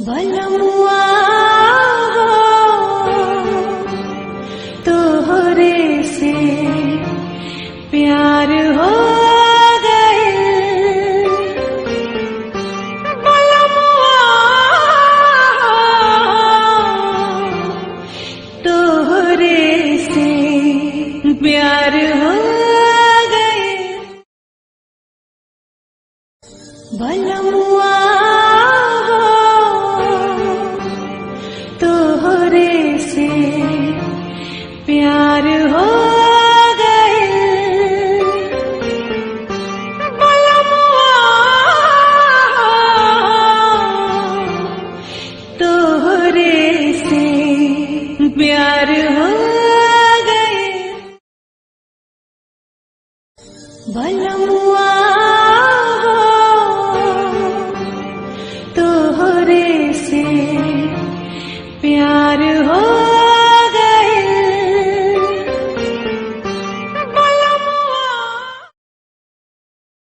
बलमुआ हो तोहरे से प्यार हो गए। बलमुआ हो तोहरे से प्यार हो गए। बलमुआ तोहरे से प्यार हो गए। बलमुआ तोहरे से प्यार हो गए। बलमुआ तोहरे से